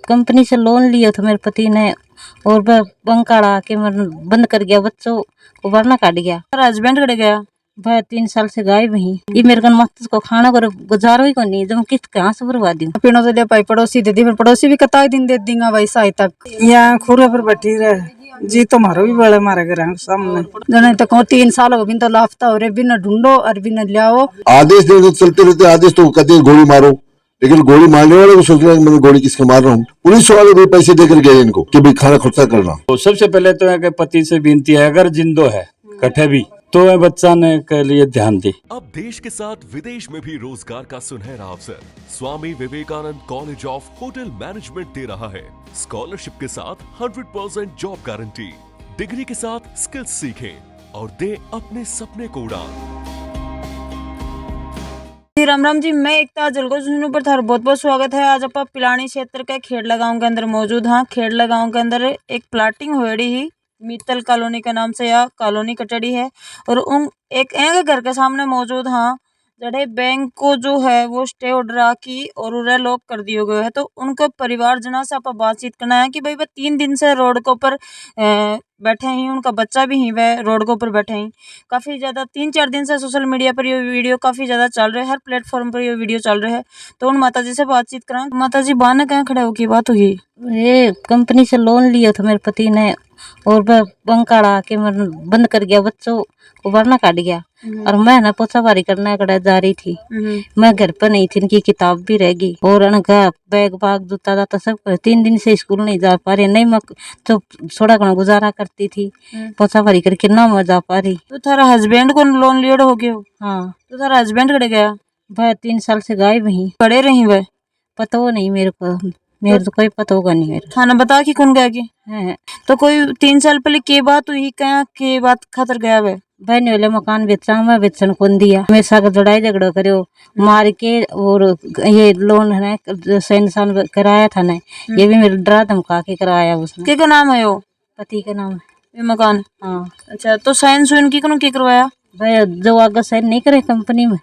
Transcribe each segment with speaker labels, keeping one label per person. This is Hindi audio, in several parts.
Speaker 1: कंपनी से लोन लिया था मेरे पति ने और बंकाड़ा के बंद कर गया, बच्चों को वरना काट गया।
Speaker 2: हस्बैंड कड़े गया
Speaker 1: भाई 3 साल से गायब वही। ये मेरे कन मस्त को खाना को गुजारो ही को नहीं, जब किस्त कहाँ से बर्बाद दूं।
Speaker 2: पीनो तो दे पाई पड़ोसी दे दी, फिर पड़ोसी भी कता दिन दे देंगे भाई साई तक। यहाँ खुरे पर बैठी रहे जी, तो मारो भी बड़े मारे घर सामने जने तो 3 साल हो बिन तो लापता हो रे, बिन ढूंढो और बिन लियाओ।
Speaker 3: आदेश दे तो चलते रहते, आदेश तो कहते गोली मारो, लेकिन गोली मारने वाले को सोच रहे हैं मैं गोली किसको मार रहा हूँ। पुलिस वाले भी पैसे देकर गए इनको कि भाई खाना खर्चा करना।
Speaker 4: तो सबसे पहले तो है कि पति से विनती है, अगर जिंदो है कटे भी तो है बच्चा ने के लिए ध्यान दे।
Speaker 5: अब देश के साथ विदेश में भी रोजगार का सुनहरा अवसर Swami Vivekananda college of hotel management दे रहा है। स्कॉलरशिप के साथ 100% जॉब गारंटी, डिग्री के साथ स्किल्स सीखें और दे अपने सपने को उड़ान।
Speaker 2: राम राम जी, मैं एकता जलगो सुनने पर थारा बहुत बहुत स्वागत है। आज आप पिलानी क्षेत्र के खेड़ला गांव के अंदर मौजूद। हाँ, खेड़ला गांव के अंदर एक प्लाटिंग होड़ी ही मित्तल कॉलोनी के नाम से या कॉलोनी कटड़ी है और उन एक घर के सामने मौजूद। हाँ, जड़े बैंक को जो है वो स्टे ऑर्डर आकी और उन्हें लॉक कर दिया गया है। तो उनको परिवारजना से आप बातचीत करना है कि भाई वह 3 दिन से रोड के ऊपर बैठे हैं, उनका बच्चा भी ही वह रोड के ऊपर बैठे हैं। काफ़ी ज़्यादा 3-4 दिन से सोशल मीडिया पर ये वीडियो काफ़ी ज़्यादा चल रहा है, हर प्लेटफॉर्म पर ये वीडियो चल रहा है। तो उन माता जी से बातचीत करें। माता जी बाहर कहाँ खड़े होगी बात होगी?
Speaker 1: ये कंपनी से लोन लिया था मेरे पति ने और बंकाड़ा के बंद कर गया, बच्चों को वरना काट गया। और मैं ना पोछा बारी करना कड़ा जा रही थी, मैं घर पर नहीं थी, इनकी किताब भी रह गई और उनका बैग बाग जूता जाता सब। 3 दिन से स्कूल नहीं जा पा रही, नहीं मैं तो थोड़ा घना गुजारा करती थी, पोछा बारी करके ना मैं जा पा रही।
Speaker 2: तो थारा हस्बैंड को लोन लिया हो गया?
Speaker 1: हाँ।
Speaker 2: तो थारा हस्बैंड कड़े गया?
Speaker 1: भाई 3 साल से गायब वही।
Speaker 2: पड़े रही वह?
Speaker 1: पता हो नहीं मेरे को, मेरे तो कोई पता होगा नहीं मेरे।
Speaker 2: थाना बता कि कौन गया की
Speaker 1: है
Speaker 2: तो कोई 3 साल पहले के बात हुई, क्या के बात खातर गया वह?
Speaker 1: बहने वाले मकान बेचा, मैं बेचन कौन दिया, मेरे साथ लड़ाई झगड़ा करो मार के। और ये लोन है ना सैनसान कराया था ना, ये भी मेरे डरा धमका के कराया उसने।
Speaker 2: क्या नाम है वो?
Speaker 1: पति का नाम है
Speaker 2: ये मकान।
Speaker 1: हाँ।
Speaker 2: अच्छा, तो साइन सुइन की कौन करवाया?
Speaker 1: भाई जो आगे साइन नहीं करे कंपनी में,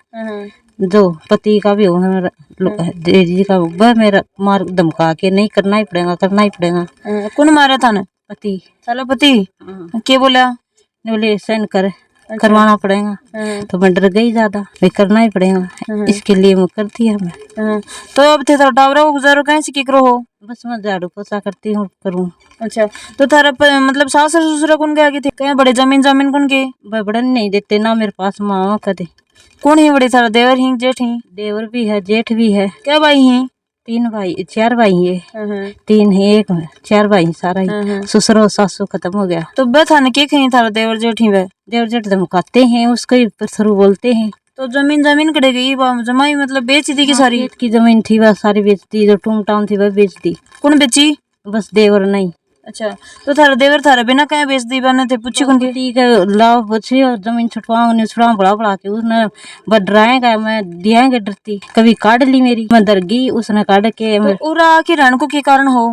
Speaker 1: जो पति का भी हो जी का वह मेरा मार धमका के नहीं करना ही पड़ेगा, करना ही पड़ेगा।
Speaker 2: कौन मारा था ना?
Speaker 1: पति।
Speaker 2: चलो पति क्या बोला?
Speaker 1: बोले साइन कर करवाना पड़ेगा। तो मैं डर गई ज्यादा, भाई करना ही पड़ेगा, इसके लिए मैं करती है मैं।
Speaker 2: तो अब थे टावरा को गुजारो कैसे की करो हो?
Speaker 1: बस मैं झाड़ू पोछा करती हूँ, करूँ।
Speaker 2: अच्छा, तो थारा मतलब सास ससुर कौन के आगे थे? क्या बड़े जमीन कौन के?
Speaker 1: भाई बड़न नहीं देते ना मेरे पास, माँ कदे।
Speaker 2: कौन ही बड़े? थारा देवर ही जेठ ही?
Speaker 1: देवर भी है, जेठ भी है।
Speaker 2: क्या भाई ही?
Speaker 1: 4 भाई है। 3 है, 1 है, 4 भाई सारा ही। ससुर और सासू खत्म हो गया।
Speaker 2: तो बे थाने के कहीं थारा देवर जेठ ही? वह
Speaker 1: देवर जेठ धमकाते हैं, उसको ही शुरू बोलते हैं।
Speaker 2: तो जमीन कड़े गई जमाई, मतलब बेच दी की सारी?
Speaker 1: की जमीन थी वह सारी बेच दी, जो टूम टाउन थी वह बेच दी।
Speaker 2: कौन बेची?
Speaker 1: बस देवर नहीं।
Speaker 2: अच्छा, तो थारा देवर थारा बिना कहीं बेच दी बने थे? पूछी कौन की?
Speaker 1: ठीक है, लाभ पूछी और जमीन छुटवाऊंगी, छुड़वा बढ़ा के उसने डराएगा, मैं दियाएंगे डरती। कभी काट ली मेरी, मैं डर गई, उसने काट के।
Speaker 2: तो उरा की रण को के कारण हो?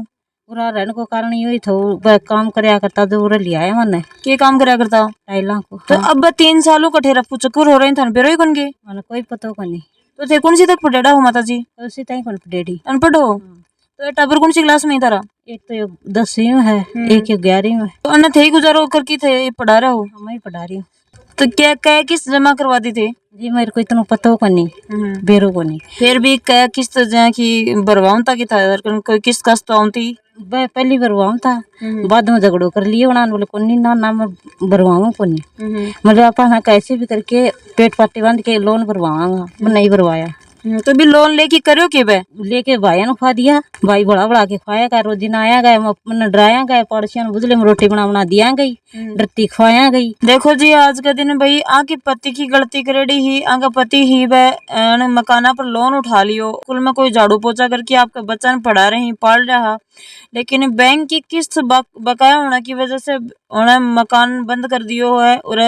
Speaker 1: पूरा रहने को कारण यही था, वह काम करया करता जो उरे लिया है मैंने।
Speaker 2: के काम करया करता?
Speaker 1: टाइलों को।
Speaker 2: तो अब 3 सालों का ठेरा पुचकुर हो रहे थे, बेरो ही कौन के?
Speaker 1: मैंने कोई पता को नहीं।
Speaker 2: तो थे कौन सी तक पढ़ेड़ा हो माता जी?
Speaker 1: उसी तक कौन पढ़ेड़ी?
Speaker 2: अनपढ़ हो? तो टाबर कौन सी क्लास में तारा?
Speaker 1: एक तो 10वीं में है, एक 11वीं में।
Speaker 2: तो अन्य थे ही गुजारो कर की थे पढ़ा रहे हो?
Speaker 1: मैं ही पढ़ा रही हूँ।
Speaker 2: तो क्या क्या किस्त जमा करवा दी थे?
Speaker 1: जी मेरे को इतना पता को नहीं, बेरो को नहीं।
Speaker 2: फिर भी क्या किस्त जहाँ की भरवाऊं की था? कोई किस्त कस्त आती?
Speaker 1: वह पहली भरवाऊं था, बाद में झगड़ो कर लिए उन्होंने, बोले को नहीं ना मैं भरवाऊँ को नहीं। मतलब अपना कैसे भी करके पेट पाटी बांध के लोन भरवाऊंगा, मैं नहीं भरवाया।
Speaker 2: तो भी लोन लेके करो के? बे
Speaker 1: लेके भाई ने खा दिया, भाई बड़ा के खाया गया, रोजी ना आया गया, मैंने डराया गया, पड़ोसियों ने बुझले में रोटी बना दिया गई, डरती खाया गई।
Speaker 2: देखो जी, आज के दिन भाई आके पति की गलती करेड़ी ही, आगे पति ही वह मकाना पर लोन उठा लियो, कुल में कोई झाड़ू पोछा करके आपका बच्चा ने पढ़ा रही पाल रहा, लेकिन बैंक की किस्त बकाया होने की वजह से उन्हें मकान बंद कर दियो है और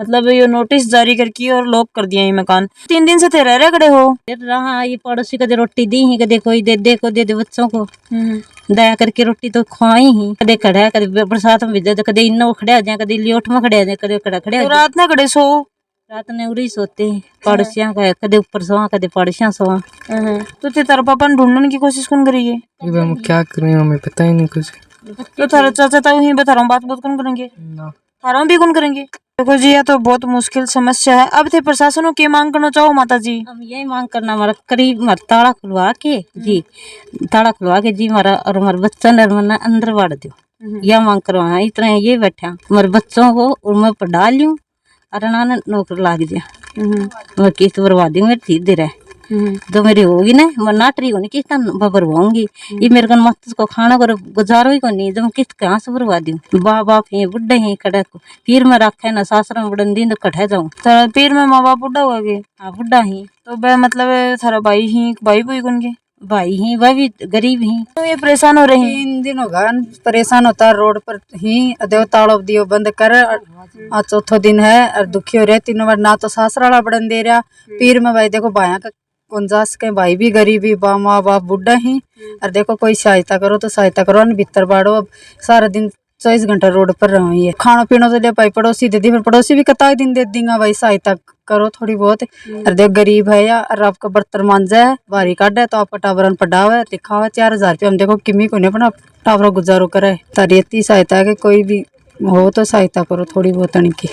Speaker 2: मतलब ये नोटिस जारी करके और लॉक कर दिया ये मकान। 3 दिन से थे रह खड़े हो
Speaker 1: रहा। ये पड़ोसी कदे रोटी दी ही, कदे कोई दे दे बच्चों को दया करके रोटी तो खुआई ही। कदे खड़ा कदे बरसात में भिजा, कदे इन्नो खड़े हो जाए, कदे लियोट में खड़े हो जाए, कदे खड़ा खड़े।
Speaker 2: तो रात ना खड़े सो?
Speaker 1: रात ने उड़ी सोते हैं पड़ोसियां का कदे ऊपर सोवा कदे पड़ोसियां सोवा।
Speaker 2: तो ते तेरा पापा ने ढूंढने की कोशिश कौन करी है?
Speaker 6: ये हम क्या करें, हमें पता ही नहीं कुछ
Speaker 2: तो थारा चाचा ताऊ ही बता रहा हूँ, बात बहुत कौन करेंगे?
Speaker 6: ना।
Speaker 2: थारा भी कौन करेंगे? देखो जी यह तो बहुत मुश्किल समस्या है। अब थे प्रशासन की मांग करना चाहो माता जी?
Speaker 1: हम यही मांग करना हमारा करीब हमारा ताला खुलवा के जी, ताला खुलवा के जी हमारा और हमारे बच्चा ने मना अंदर बाड़ दो, यह मांग करवा। इतना ये बैठा हमारे बच्चों को और मैं पढ़ा लूँ और ना नौकरी लाग जाए, मैं किस्त बर्बादी मेरी सीधे रहे तो मेरी होगी ना, मैं नाटरी होनी किस्त भरवाऊंगी। ये मेरे को मत को खाना को गुजारो ही को नहीं, जब किस्त कहाँ से भरवा दूँ? बाप है बुढ़े हैं कड़क, फिर मैं रखे ना सासरा में बड़न दिन तो कटे जाऊँ।
Speaker 2: फिर मैं माँ बाप बुढ़ा हुआ गए?
Speaker 1: हाँ बुढ़ा ही।
Speaker 2: तो वह मतलब थारा भाई ही भाई कोई कौन के?
Speaker 1: भाई ही वह भी गरीब ही।
Speaker 2: तो ये परेशान हो रहे हैं?
Speaker 7: 3 दिन होगा परेशान होता है, रोड पर ही देव ताड़ो दियो बंद कर। आज चौथा दिन है और दुखी हो रहे 3 बार, ना तो सासरा बड़न दे रहा। पीर में भाई देखो भाया का गुंजाश के भाई भी गरीबी, माँ बाप बुढ़ा ही और देखो कोई सहायता करो तो सहायता करो न भीतर बाड़ो। अब सारा दिन 24 घंटा रोड पर रही है, खाना पीना तो ले भाई पड़ोसी दे दी, फिर पड़ोसी भी कता दिन दे देंगे भाई सहायता करो थोड़ी बहुत। और देख गरीब है या और आपका बर्तन मांजा है भारी काटा है तो आपका टावरन पढ़ावा है लिखा हुआ 4000 रुपया। हम देखो किमी को नहीं अपना टावर गुजारो करे, तारी इतनी सहायता है कि कोई भी हो तो सहायता करो थोड़ी बहुत की।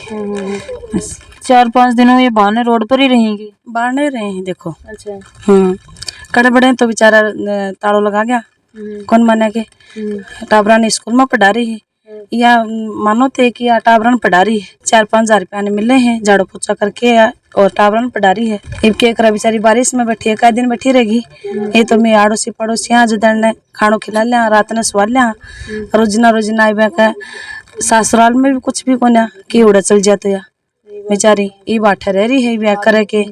Speaker 2: 4-5 दिनों ये बहाने रोड पर ही रहेंगी?
Speaker 7: बाहर नहीं रहे हैं देखो।
Speaker 2: अच्छा।
Speaker 7: कड़े बड़े तो बेचारा ताड़ो लगा गया, कौन माने के टाबरा ने स्कूल में पढ़ा रही है या मानो थे कि टाबरन पढ़ा रही है, 4-5 हजार रुपया ने मिले हैं झाड़ू पोछा करके और टाबरन पढ़ा रही है। इब के करा बेचारी बारिश में बैठी है, कई दिन बैठी रहेगी। ये तो मैं आड़ोसी पड़ोसी यहाँ जिधर ने खानो खिला लिया, रात ने सवा लिया, रोजना आई का ससुराल में भी कुछ भी कोना कि उड़ा चल जाते या बेचारी ये बाठा रह रही है ब्याह करे के।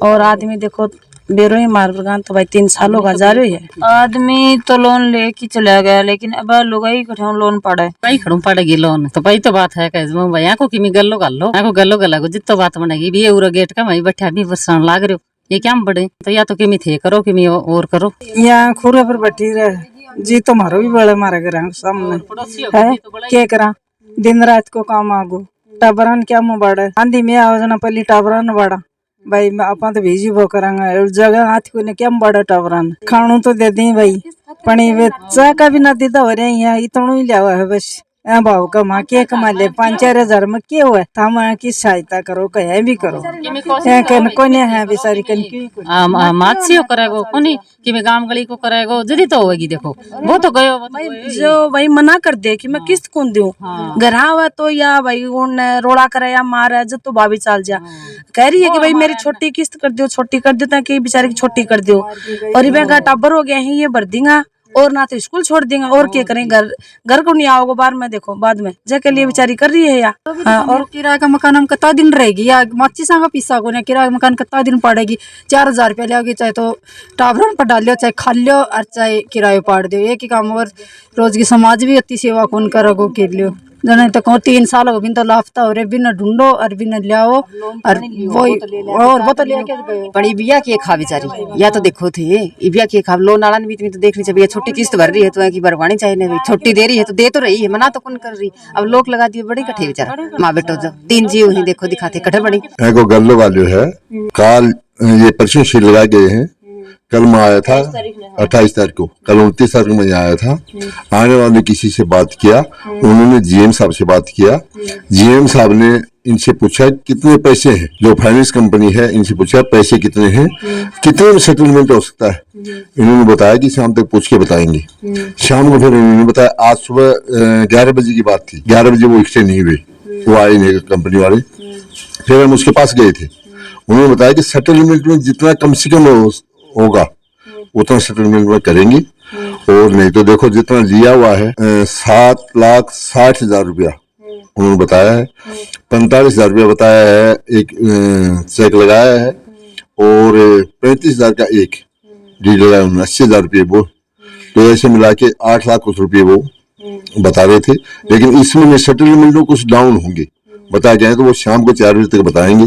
Speaker 7: और आदमी देखो बेरो ही मार बगान तो भाई 3 सालों का जा रही है।
Speaker 2: आदमी तो लोन लेके चला गया लेकिन अब लोग ही कठों लोन पड़ा है।
Speaker 1: भाई खड़ू पड़ेगी लोन तो भाई तो बात है कैसे भैया को किमी गल्लो गल्लो को गल्लो गल्ला जितो बात बनेगी भी ये गेट का वही बैठा भी बरसान लाग रहे हो, ये क्या बड़े तो या तो किमी थे करो किमी और करो।
Speaker 7: यहाँ खूरे पर बैठी रहे जी, तुम्हारो भी बड़े मारे घर सामने है क्या करा, दिन रात को काम आगो टाबरन क्या मुँह बाड़ा आंधी में आवाज पहले टाबरन बाड़ा भाई अपन तो भेजी वो करांगा जगह हाथ को ने क्या बड़ा टाबरन खाणू तो दे दी भाई पनी वे चा का भी ना दीदा हो रहे यहाँ इतना ही लिया हुआ है बस। भाव कमा के कमा ले 5-4 हजार में क्या हुआ हम की सहायता करो कहीं भी करो कोने है बेचारी कन
Speaker 1: माछियो करेगो कोनी कि मैं गांव गली को करेगो जदी तो होगी। देखो वो तो गयो
Speaker 7: जो भाई मना कर दे कि मैं किस्त कौन दूं, घर आवा तो या भाई उन रोड़ा करे या मारे जब तो भाभी चल जा कह रही है कि भाई मेरी छोटी किस्त कर दो, छोटी कर दो ताकि बेचारी की छोटी कर दो। और ये का टब्बर हो गया है ये भर देंगा और ना तो स्कूल छोड़ देंगे और क्या करें, घर को नहीं आओगे बाहर में देखो बाद में जगह लिए बेचारी कर रही है या। और किराए का मकान हम कितना दिन रहेगी या माची सांगा पीसा को किराए का मकान कितना दिन पड़ेगी, 4000 रुपया लिया चाहे तो टावरन पर डाल लो चाहे खा लो और चाहे किराए पाड़ दो, एक ही काम। और रोज की समाज भी अति सेवा कौन करोगो के लियो जने तो कहो 3 साल हो बिन तो लापता हो रहे बिन ढूंढो और बिन लियाओ और वो तो लेके गए
Speaker 8: बड़ी बिया की खा बेचारी या तो देखो थे ये बिया की खा लोन नालन भी तो देख ली चाहिए, छोटी किस्त भर रही है तो की भरवानी चाहिए नहीं, छोटी दे रही है तो दे तो रही है मना तो कौन कर रही। अब लोग लगा दिए बड़ी कठे बेचारा माँ बेटो जो 3 जीव ही देखो दिखाते कठर बड़ी
Speaker 3: को गल्लो वाले है काल ये परसों शील लगा गए हैं। कल मैं आया था 28 तारीख को, कल 29 तारीख को मैं आया था। आने वाले किसी से बात किया, उन्होंने जीएम साहब से बात किया, जीएम साहब ने इनसे पूछा कितने पैसे हैं, जो फाइनेंस कंपनी है इनसे पूछा पैसे कितने हैं, कितने में सेटलमेंट हो सकता है। इन्होंने बताया कि शाम तक पूछ के बताएंगे। शाम को फिर इन्होंने बताया आज सुबह 11 बजे की बात थी, 11 बजे वो एक्सचेंज नहीं हुए, वो आए नहीं कंपनी वाले। फिर हम उसके पास गए थे, उन्होंने बताया कि सेटलमेंट में जितना कम से कम होगा उतना सेटलमेंट में करेंगे। और नहीं तो देखो जितना लिया हुआ है 7,60,000 रुपया उन्होंने बताया है, 45,000 रुपया बताया है एक चेक लगाया है और 35,000 का एक डील लगाया उन्होंने, 80,000 रुपये वो, तो ऐसे मिला के 8 लाख कुछ रुपये वो बता रहे थे। लेकिन इसमें सेटलमेंट में कुछ डाउन होंगे बताया गया है, तो वो शाम को 4 बजे तक बताएंगे।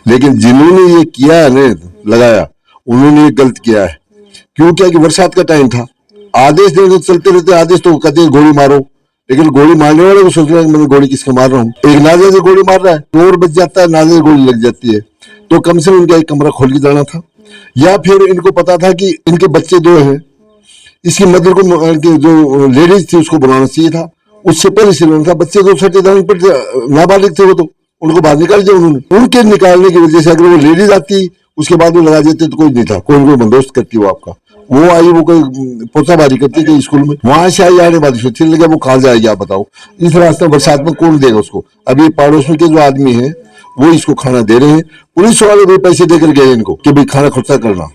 Speaker 3: लेकिन जिन्होंने ये किया है ना लगाया उन्होंने गलत किया है, क्यों किया कि बरसात का टाइम था, आदेश दे चलते रहते, आदेश तो कहते गोली मारो लेकिन गोली मारने वाले को सोच रहे हैं मैं गोली किसको मार रहा हूँ। एक नाजे से गोली मार रहा है, और बच जाता है, नाजे से गोली लग जाती है। तो कम से कम इनका एक कमरा खोल के जाना था, या फिर इनको पता था कि इनके बच्चे 2 हैं, इसकी मदर को जो लेडीज थी उसको बुलाना चाहिए था, उससे पहले से लेना था। बच्चे 2 छठे दान पर नाबालिग थे, वो तो उनको बाहर निकाल दिया उन्होंने। उनके निकालने की वजह से अगर वो लेडीज आती उसके बाद वो लगा देते तो कोई नहीं था, कोई बंदोबस्त करती वो आपका। वो आई, वो कोई पोछाबारी करती थी स्कूल में, वहां से आई आने वाली सोची लगे वो कहाँ जाएगी आप बताओ। इस रास्ते बरसात में कौन देगा उसको। अभी पड़ोस में के जो आदमी है वो इसको खाना दे रहे हैं, पुलिस वाले भी पैसे देकर गए इनको कि भाई खाना खुर्चा करना।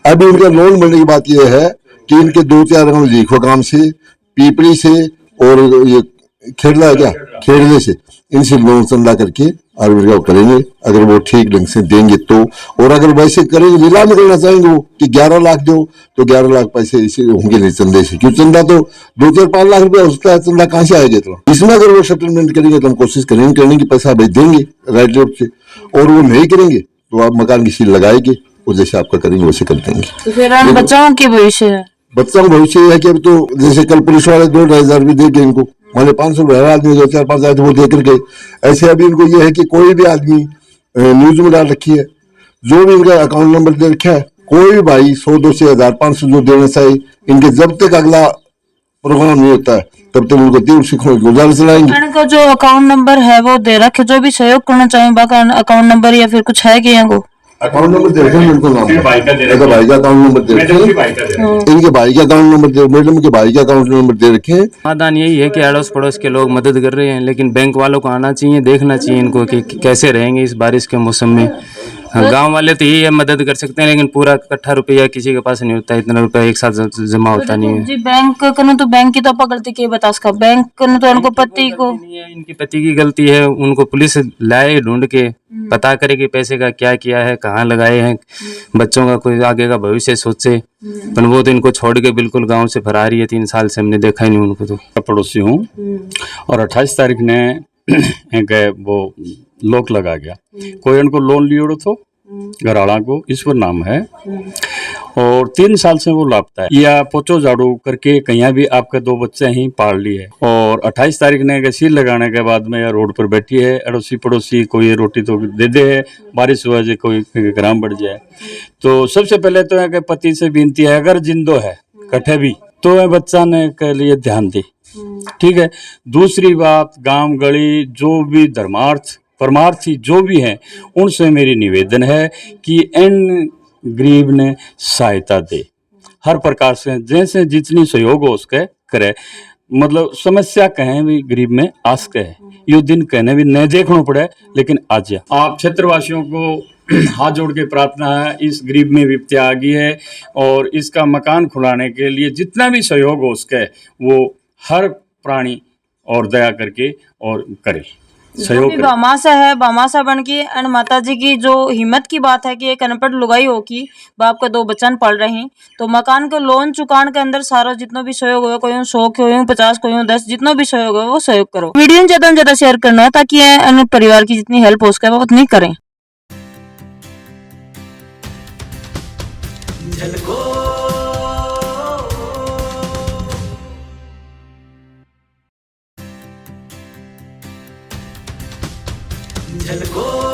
Speaker 3: अभी इनका लोन बनने की बात यह है कि इनके 2-4 गाँव लीखो गांव से, पीपड़ी से और ये खेड़ला है क्या, खेड़ले से, इनसे लोन चंदा करके और वो करेंगे। अगर वो ठीक ढंग से देंगे तो, और अगर वैसे करेंगे लीला निकलना चाहेंगे वो कि 11 लाख दो तो 11 लाख पैसे इसे होंगे नहीं चंदे से, क्यों चंदा तो 2-4-5 लाख रुपया हो सकता है, चंदा कहाँ से आएगा इतना। इसमें अगर वो सेटलमेंट करेंगे तो हम कोशिश करेंगे करने की, पैसा भेज देंगे राइट लेफ्ट से, और वो नहीं करेंगे तो आप मकान की सील लगाएंगे और जैसे आपका करेंगे वैसे कर देंगे।
Speaker 2: तो फिर बच्चों के भविष्य है,
Speaker 3: बच्चों का भविष्य है कि अब तो जैसे कल पुलिस वाले 2-2,500 भी दे गए इनको, माने 500 हर आदमी 2-4-5 आदमी वो देकर गए। ऐसे अभी इनको ये है कि कोई भी आदमी न्यूज में डाल रखी है, जो भी इनका अकाउंट नंबर दे रखा है, कोई भी भाई 100-200 1,000-500 जो देना चाहिए इनके, जब तक अगला प्रोग्राम नहीं होता है तब तक उनको तीर सीखने की गुजारिश चलाएंगे।
Speaker 2: इनका जो अकाउंट नंबर है वो दे रखे, जो भी सहयोग करना चाहे बाका अकाउंट नंबर या फिर कुछ है कि यहाँ
Speaker 3: अकाउंट नंबर दे रखे हैं, उनको नाम भाई का अकाउंट नंबर दे रखे हैं, इनके भाई का अकाउंट नंबर दे, मैडम के भाई का अकाउंट नंबर दे रखे हैं।
Speaker 6: समाधान यही है कि अड़ोस पड़ोस के लोग मदद कर रहे हैं, लेकिन बैंक वालों को आना चाहिए, देखना चाहिए इनको कि कैसे रहेंगे इस बारिश के मौसम में। गांव वाले तो यही है मदद कर सकते हैं, लेकिन पूरा इकट्ठा रुपया किसी के पास नहीं होता, इतना रुपया एक साथ जमा होता नहीं है।
Speaker 2: जी बैंक कनो तो बैंक की तो आप गलती के बता सका, बैंक कनो तो उनको पति को
Speaker 6: इनकी पति की गलती है, उनको पुलिस लाए ढूंढ के पता करे कि पैसे का क्या किया है, कहाँ लगाए हैं, बच्चों का कोई आगे का भविष्य सोचे। पर वो तो इनको छोड़ के बिल्कुल गांव से फरार ही है, 3 साल से हमने देखा ही नहीं उनको। तो
Speaker 4: पड़ोसी हूँ और 28 तारीख ने एक वो लोक लगा गया, कोई उनको लोन लियो तो घराड़ा को ईश्वर नाम है, और 3 साल से वो लापता है, या पोचो झाड़ू करके कहीं भी आपके 2 बच्चे ही पाल लिए। और 28 तारीख ने सील लगाने के बाद में रोड पर बैठी है, अड़ोसी पड़ोसी कोई रोटी तो दे दे है, बारिश हुआ जाए कोई ग्राम बढ़ जाए। तो सबसे पहले तो है कि पति से विनती है, अगर जिंदो है कठे भी तो है बच्चा ने के लिए ध्यान दे, ठीक है। दूसरी बात, गांव गली जो भी धर्मार्थ परमार्थी जो भी हैं उनसे मेरी निवेदन है कि इन गरीब ने सहायता दे, हर प्रकार से जैसे जितनी सहयोग हो उसके करे। मतलब समस्या कहें भी गरीब में आस के है, यो दिन कहने भी न देखना पड़े, लेकिन आज आप क्षेत्रवासियों को हाथ जोड़ के प्रार्थना है, इस गरीब में विपत्ति आ गई है और इसका मकान खुलाने के लिए जितना भी सहयोग हो उसके वो हर प्राणी और दया करके और करे, सहयोग
Speaker 2: बामासा है, बामासा बन की एंड माता जी की जो हिम्मत की बात है कि एक अनपढ़ लुगाई हो की बाप का 2 बच्चन पढ़ रहे हैं, तो मकान का लोन चुकाने के अंदर सारा जितना भी सहयोग हो, कोई 100 कोई 50 कोई 10 जितना भी सहयोग हो वो सहयोग करो। वीडियो ज्यादा से ज्यादा शेयर करना है ताकि अन्य परिवार की जितनी हेल्प हो सके वो उतनी करें।
Speaker 9: झलको